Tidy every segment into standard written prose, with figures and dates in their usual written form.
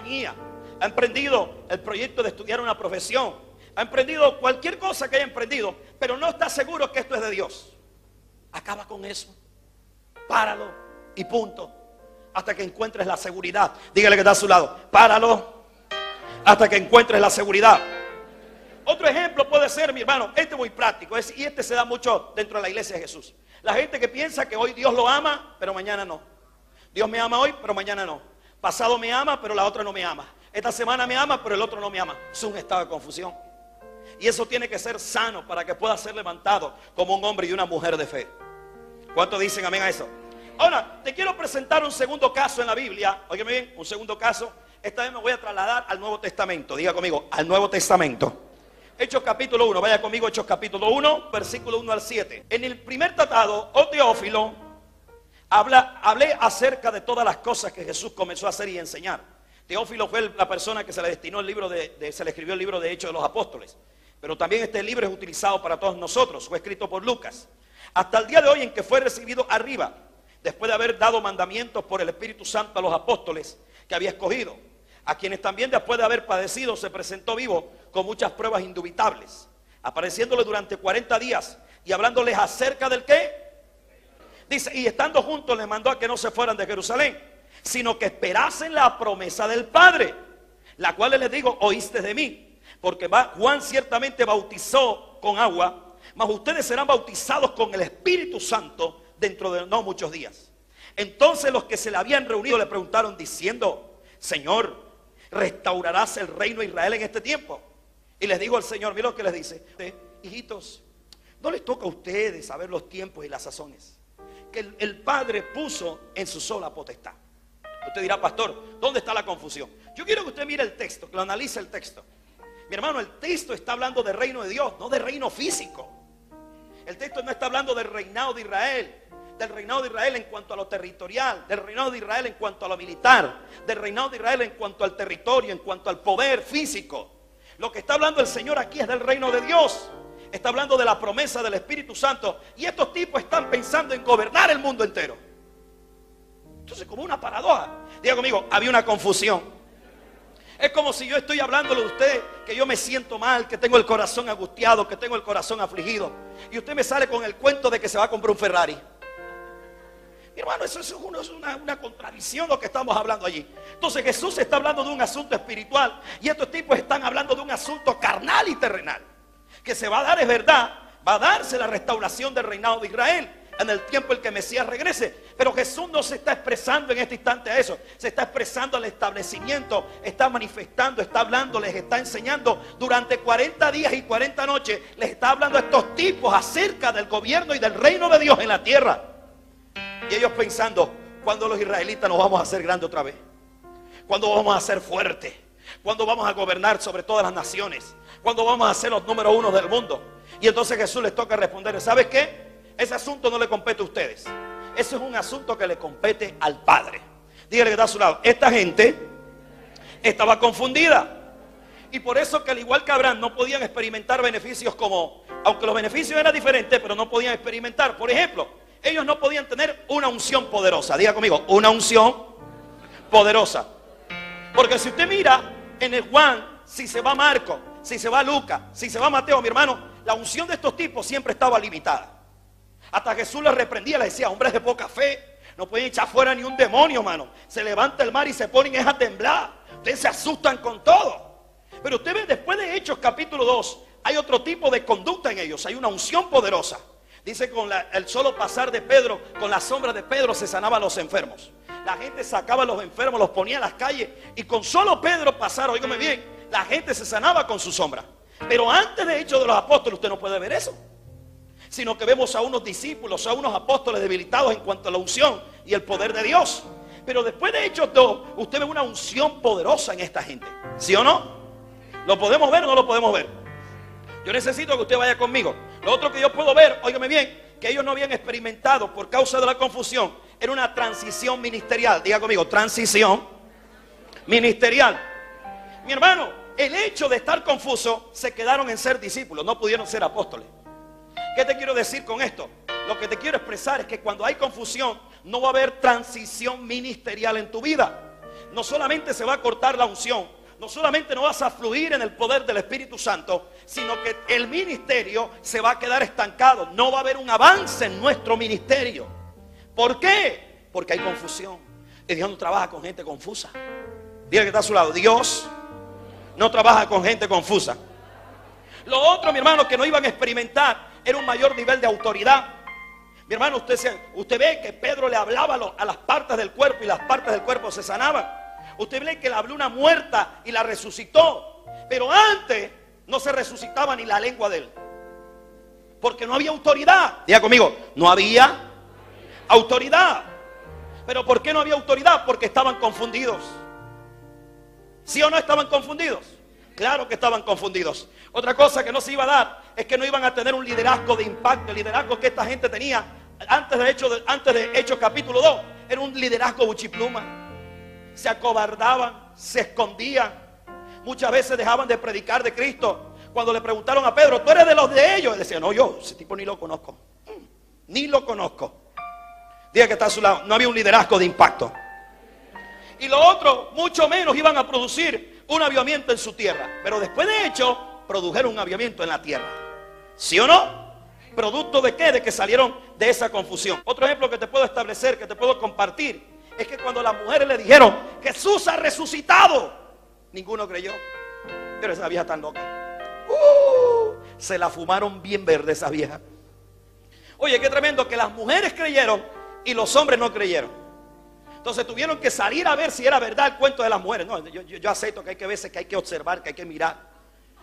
compañía, ha emprendido el proyecto de estudiar una profesión, ha emprendido cualquier cosa que haya emprendido, pero no está seguro que esto es de Dios. Acaba con eso, páralo y punto, hasta que encuentres la seguridad. Dígale que está a su lado, páralo hasta que encuentres la seguridad. Otro ejemplo puede ser, mi hermano, este es muy práctico, y este se da mucho dentro de la iglesia de Jesús. La gente que piensa que hoy Dios lo ama, pero mañana no. Dios me ama hoy, pero mañana no. Pasado me ama, pero la otra no me ama. Esta semana me ama, pero el otro no me ama. Es un estado de confusión. Y eso tiene que ser sano para que pueda ser levantado como un hombre y una mujer de fe. ¿Cuántos dicen amén a eso? Ahora, te quiero presentar un segundo caso en la Biblia. Óigame bien, un segundo caso. Esta vez me voy a trasladar al Nuevo Testamento. Diga conmigo, al Nuevo Testamento. Hechos capítulo 1, vaya conmigo, Hechos capítulo 1, versículo 1 al 7. En el primer tratado, oh Teófilo, hablé acerca de todas las cosas que Jesús comenzó a hacer y enseñar. Teófilo fue la persona que se le destinó el libro se le escribió el libro de Hechos de los Apóstoles. Pero también este libro es utilizado para todos nosotros, fue escrito por Lucas. Hasta el día de hoy en que fue recibido arriba, después de haber dado mandamientos por el Espíritu Santo a los apóstoles que había escogido, a quienes también después de haber padecido se presentó vivo con muchas pruebas indubitables, apareciéndole durante 40 días y hablándoles acerca del qué. Dice, y estando juntos les mandó a que no se fueran de Jerusalén, sino que esperasen la promesa del Padre, la cual les digo, oíste de mí, porque Juan ciertamente bautizó con agua, mas ustedes serán bautizados con el Espíritu Santo dentro de no muchos días. Entonces los que se le habían reunido le preguntaron diciendo, Señor, ¿restaurarás el reino de Israel en este tiempo? Y les digo al Señor, mira lo que les dice, hijitos, no les toca a ustedes saber los tiempos y las sazones que el Padre puso en su sola potestad. Usted dirá, pastor, ¿dónde está la confusión? Yo quiero que usted mire el texto, que lo analice el texto. Mi hermano, el texto está hablando del reino de Dios, no del reino físico. El texto no está hablando del reinado de Israel, del reinado de Israel en cuanto a lo territorial, del reinado de Israel en cuanto a lo militar, del reinado de Israel en cuanto al territorio, en cuanto al poder físico. Lo que está hablando el Señor aquí es del reino de Dios. Está hablando de la promesa del Espíritu Santo. Y estos tipos están pensando en gobernar el mundo entero. Entonces, como una paradoja. Diga conmigo, había una confusión. Es como si yo estoy hablándole a usted que yo me siento mal, que tengo el corazón angustiado, que tengo el corazón afligido, y usted me sale con el cuento de que se va a comprar un Ferrari. Mi hermano, eso es una contradicción lo que estamos hablando allí. Entonces Jesús está hablando de un asunto espiritual y estos tipos están hablando de un asunto carnal y terrenal. Que se va a dar, es verdad, va a darse la restauración del reinado de Israel en el tiempo en que Mesías regrese. Pero Jesús no se está expresando en este instante a eso. Se está expresando al establecimiento, está manifestando, está hablando, les está enseñando. Durante 40 días y 40 noches les está hablando a estos tipos acerca del gobierno y del reino de Dios en la tierra. Y ellos pensando, ¿cuándo los israelitas nos vamos a hacer grandes otra vez? ¿Cuándo vamos a ser fuertes? ¿Cuándo vamos a gobernar sobre todas las naciones? ¿Cuándo vamos a ser los número uno del mundo? Y entonces Jesús les toca responder, ¿sabes qué? Ese asunto no le compete a ustedes. Ese es un asunto que le compete al Padre. Dígale que está a su lado. Esta gente estaba confundida. Y por eso que al igual que Abraham no podían experimentar beneficios como, aunque los beneficios eran diferentes, pero no podían experimentar. Por ejemplo, ellos no podían tener una unción poderosa. Diga conmigo, una unción poderosa. Porque si usted mira en el Juan, si se va Marco, si se va Lucas, si se va Mateo, mi hermano, la unción de estos tipos siempre estaba limitada. Hasta Jesús les reprendía, les decía, hombres de poca fe, no pueden echar fuera ni un demonio, hermano. Se levanta el mar y se ponen a temblar. Ustedes se asustan con todo. Pero usted ve, después de Hechos capítulo 2, hay otro tipo de conducta en ellos. Hay una unción poderosa. Dice con el solo pasar de Pedro, con la sombra de Pedro se sanaban los enfermos. La gente sacaba a los enfermos, los ponía en las calles y con solo Pedro pasar, óigame bien, la gente se sanaba con su sombra. Pero antes de Hechos de los Apóstoles usted no puede ver eso, sino que vemos a unos discípulos, a unos apóstoles debilitados en cuanto a la unción y el poder de Dios. Pero después de Hechos 2, usted ve una unción poderosa en esta gente. ¿Sí o no? ¿Lo podemos ver o no lo podemos ver? Yo necesito que usted vaya conmigo. Lo otro que yo puedo ver, óigame bien, que ellos no habían experimentado por causa de la confusión, era una transición ministerial. Diga conmigo, transición ministerial. Mi hermano, el hecho de estar confuso, se quedaron en ser discípulos, no pudieron ser apóstoles. ¿Qué te quiero decir con esto? Lo que te quiero expresar es que cuando hay confusión, no va a haber transición ministerial en tu vida. no solamente se va a cortar la unción, no solamente no vas a fluir en el poder del Espíritu Santo, sino que el ministerio se va a quedar estancado. No va a haber un avance en nuestro ministerio. ¿Por qué? Porque hay confusión. Y Dios no trabaja con gente confusa. Diga que está a su lado: Dios no trabaja con gente confusa. Lo otro, mi hermano, que no iban a experimentar era un mayor nivel de autoridad. Mi hermano, usted ve que Pedro le hablaba a las partes del cuerpo y las partes del cuerpo se sanaban. Usted ve que le habló una muerta y la resucitó. Pero antes no se resucitaba ni la lengua de él, porque no había autoridad. Diga conmigo: no había autoridad. ¿Pero por qué no había autoridad? Porque estaban confundidos. ¿Sí o no estaban confundidos? Claro que estaban confundidos. Otra cosa que no se iba a dar es que no iban a tener un liderazgo de impacto. El liderazgo que esta gente tenía antes de Hechos capítulo 2 era un liderazgo buchipluma. Se acobardaban, se escondían. Muchas veces dejaban de predicar de Cristo. Cuando le preguntaron a Pedro: ¿tú eres de los de ellos? Él decía: no, yo ese tipo ni lo conozco. Ni lo conozco. Diga que está a su lado: no había un liderazgo de impacto. Y lo otro, mucho menos iban a producir un avivamiento en su tierra. Pero después de hecho, produjeron un avivamiento en la tierra. ¿Sí o no? ¿Producto de qué? De que salieron de esa confusión. Otro ejemplo que te puedo establecer, que te puedo compartir, es que cuando las mujeres le dijeron: Jesús ha resucitado, ninguno creyó. Pero esa vieja tan loca, se la fumaron bien verde esa vieja. Oye, qué tremendo que las mujeres creyeron y los hombres no creyeron. Entonces tuvieron que salir a ver si era verdad el cuento de las mujeres. No, yo acepto que hay que veces que hay que observar, que hay que mirar.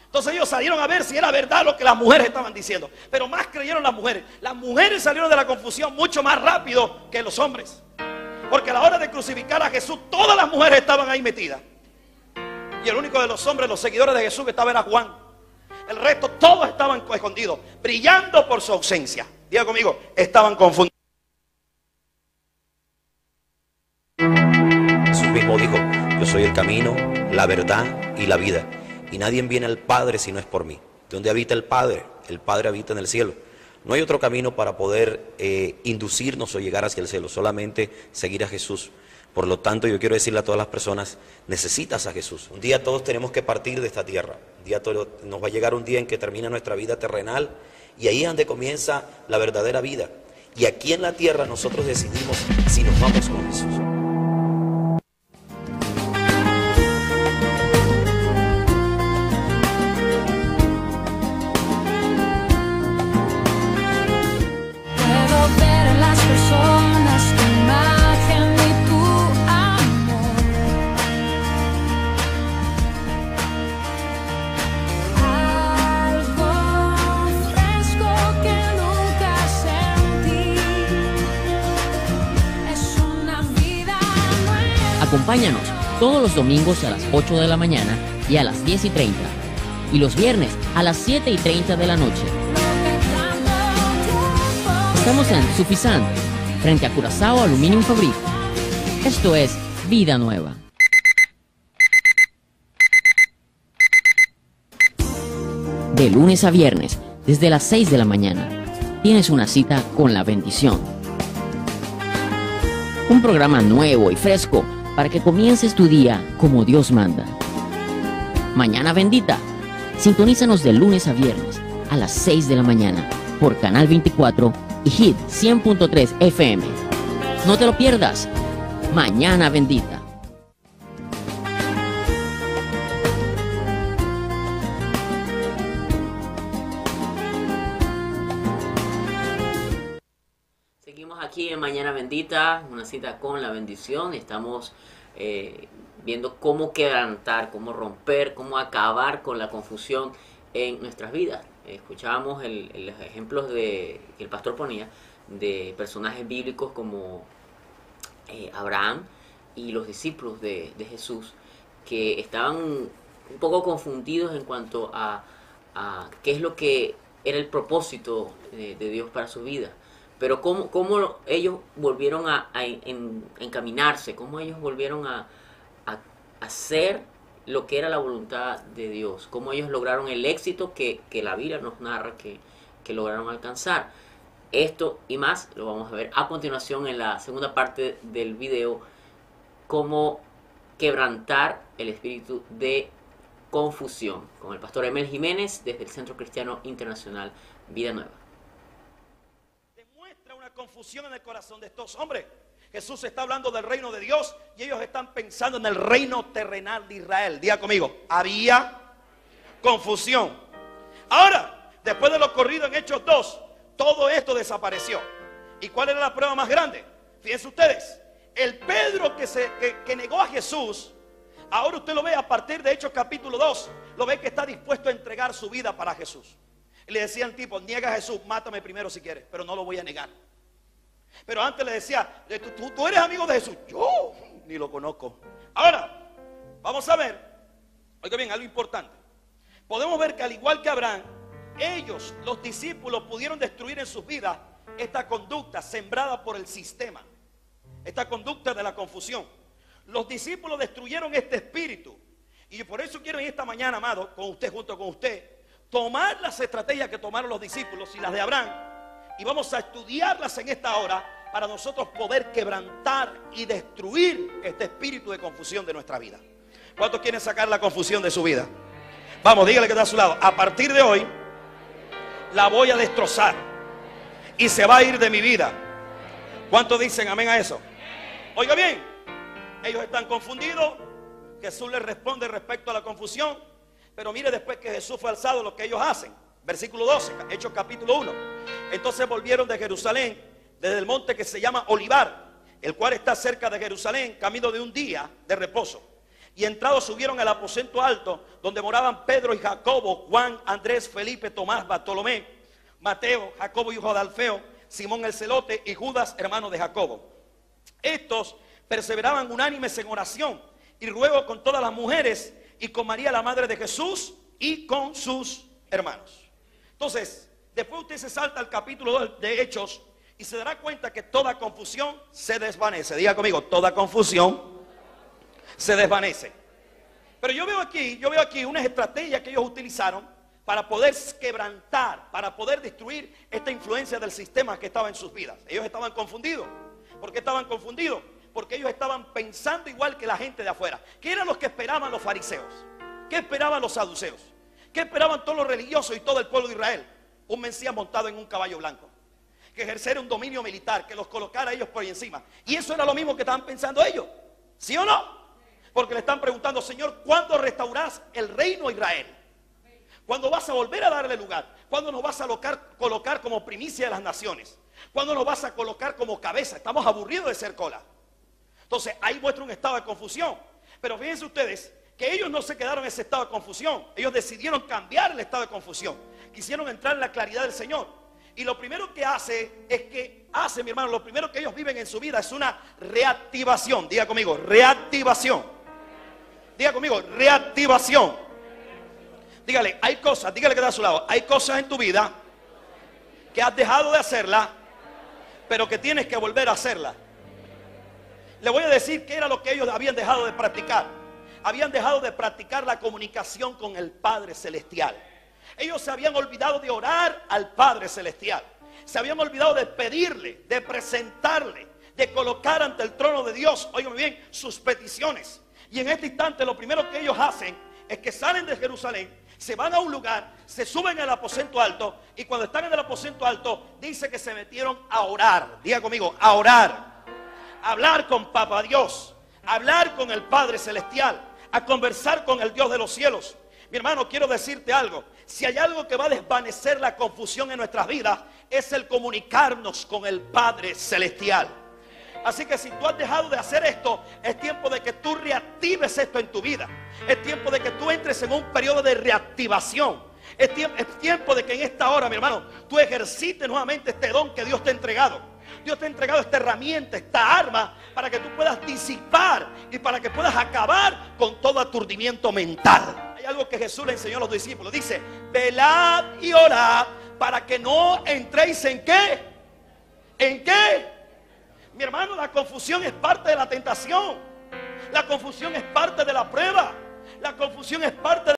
Entonces ellos salieron a ver si era verdad lo que las mujeres estaban diciendo. Pero más creyeron las mujeres. Las mujeres salieron de la confusión mucho más rápido que los hombres. Porque a la hora de crucificar a Jesús, todas las mujeres estaban ahí metidas. Y el único de los hombres, los seguidores de Jesús, que estaba era Juan. El resto todos estaban escondidos, brillando por su ausencia. Diga conmigo: estaban confundidos. Jesús mismo dijo: yo soy el camino, la verdad y la vida, y nadie viene al Padre si no es por mí. ¿Dónde habita el Padre? El Padre habita en el cielo. No hay otro camino para poder inducirnos o llegar hacia el cielo, solamente seguir a Jesús. Por lo tanto, yo quiero decirle a todas las personas: necesitas a Jesús. Un día todos tenemos que partir de esta tierra. Un día nos va a llegar un día en que termina nuestra vida terrenal, y ahí es donde comienza la verdadera vida. Y aquí en la tierra nosotros decidimos si nos vamos con Jesús. Acompáñanos todos los domingos a las 8 de la mañana y a las 10:30. Y los viernes a las 7:30 de la noche. Estamos en Sufisan, frente a Curazao Aluminium Fabric. Esto es Vida Nueva. De lunes a viernes, desde las 6 de la mañana, tienes una cita con la bendición. Un programa nuevo y fresco para que comiences tu día como Dios manda. Mañana Bendita. Sintonízanos de lunes a viernes a las 6 de la mañana por Canal 24 y Hit 100.3 FM. No te lo pierdas. Mañana Bendita. Seguimos aquí en Mañana Bendita, una cita con la bendición. Estamos viendo cómo quebrantar, cómo romper, cómo acabar con la confusión en nuestras vidas. Escuchábamos los ejemplos que el pastor ponía de personajes bíblicos como Abraham y los discípulos de Jesús, que estaban un poco confundidos en cuanto a qué es lo que era el propósito de Dios para su vida. Pero cómo ellos volvieron a encaminarse, cómo ellos volvieron a hacer lo que era la voluntad de Dios, cómo ellos lograron el éxito que la Biblia nos narra que lograron alcanzar. Esto y más lo vamos a ver a continuación en la segunda parte del video, cómo quebrantar el espíritu de confusión, con el pastor Emel Jiménez desde el Centro Cristiano Internacional Vida Nueva. Demuestra una confusión en el corazón de estos hombres. Jesús está hablando del reino de Dios y ellos están pensando en el reino terrenal de Israel. Diga conmigo, había confusión. Ahora, después de lo ocurrido en Hechos 2, todo esto desapareció. ¿Y cuál era la prueba más grande? Fíjense ustedes, el Pedro que negó a Jesús, ahora usted lo ve a partir de Hechos capítulo 2, lo ve que está dispuesto a entregar su vida para Jesús. Y le decía al tipo, niega a Jesús, mátame primero si quieres, pero no lo voy a negar. Pero antes le decía, tú eres amigo de Jesús. Yo ni lo conozco. Ahora, vamos a ver, oiga bien, algo importante. Podemos ver que al igual que Abraham, ellos, los discípulos, pudieron destruir en sus vidas esta conducta sembrada por el sistema, esta conducta de la confusión. Los discípulos destruyeron este espíritu. Y por eso quiero en esta mañana, amado, con usted, junto con usted, tomar las estrategias que tomaron los discípulos y las de Abraham, y vamos a estudiarlas en esta hora para nosotros poder quebrantar y destruir este espíritu de confusión de nuestra vida. ¿Cuántos quieren sacar la confusión de su vida? Vamos, dígale que está a su lado. A partir de hoy la voy a destrozar y se va a ir de mi vida. ¿Cuántos dicen amén a eso? Oiga bien, ellos están confundidos. Jesús les responde respecto a la confusión. Pero mire, después que Jesús fue alzado, lo que ellos hacen. Versículo 12, Hechos capítulo 1. Entonces volvieron de Jerusalén, desde el monte que se llama Olivar, el cual está cerca de Jerusalén, camino de un día de reposo. Y entrados subieron al aposento alto, donde moraban Pedro y Jacobo, Juan, Andrés, Felipe, Tomás, Bartolomé, Mateo, Jacobo hijo de Alfeo, Simón el celote y Judas, hermano de Jacobo. Estos perseveraban unánimes en oración y ruego con todas las mujeres y con María la madre de Jesús y con sus hermanos. Entonces, después usted se salta al capítulo 2 de Hechos y se dará cuenta que toda confusión se desvanece. Diga conmigo, toda confusión se desvanece. Pero yo veo aquí unas estrategias que ellos utilizaron para poder quebrantar, para poder destruir esta influencia del sistema que estaba en sus vidas. Ellos estaban confundidos. ¿Por qué estaban confundidos? Porque ellos estaban pensando igual que la gente de afuera. ¿Qué eran los que esperaban los fariseos? ¿Qué esperaban los saduceos? ¿Qué esperaban todos los religiosos y todo el pueblo de Israel? Un Mesías montado en un caballo blanco, que ejerciera un dominio militar, que los colocara a ellos por ahí encima. Y eso era lo mismo que estaban pensando ellos. ¿Sí o no? Porque le están preguntando, Señor, ¿cuándo restaurarás el reino a Israel? ¿Cuándo vas a volver a darle lugar? ¿Cuándo nos vas a colocar como primicia de las naciones? ¿Cuándo nos vas a colocar como cabeza? Estamos aburridos de ser cola. Entonces ahí muestra un estado de confusión. Pero fíjense ustedes que ellos no se quedaron en ese estado de confusión. Ellos decidieron cambiar el estado de confusión. Quisieron entrar en la claridad del Señor. Y lo primero que mi hermano, lo primero que ellos viven en su vida es una reactivación. Diga conmigo, reactivación. Diga conmigo, reactivación. Dígale, dígale que está a su lado. Hay cosas en tu vida que has dejado de hacerla, pero que tienes que volver a hacerla. Le voy a decir qué era lo que ellos habían dejado de practicar. Habían dejado de practicar la comunicación con el Padre Celestial. Ellos se habían olvidado de orar al Padre Celestial. Se habían olvidado de pedirle, de presentarle, de colocar ante el trono de Dios, óigame bien, sus peticiones. Y en este instante lo primero que ellos hacen es que salen de Jerusalén, se van a un lugar, se suben al aposento alto, y cuando están en el aposento alto dice que se metieron a orar. Diga conmigo, a orar, a hablar con Papá Dios, a hablar con el Padre Celestial, a conversar con el Dios de los cielos. Mi hermano, quiero decirte algo. Si hay algo que va a desvanecer la confusión en nuestras vidas, es el comunicarnos con el Padre Celestial. Así que si tú has dejado de hacer esto, es tiempo de que tú reactives esto en tu vida. Es tiempo de que tú entres en un periodo de reactivación. Es tiempo de que en esta hora, mi hermano, tú ejercites nuevamente este don que Dios te ha entregado. Dios te ha entregado esta herramienta, esta arma, para que tú puedas disipar y para que puedas acabar con todo aturdimiento mental. Hay algo que Jesús le enseñó a los discípulos. Dice, velad y orad para que no entréis en ¿qué? ¿En qué? Mi hermano, la confusión es parte de la tentación. La confusión es parte de la prueba. La confusión es parte de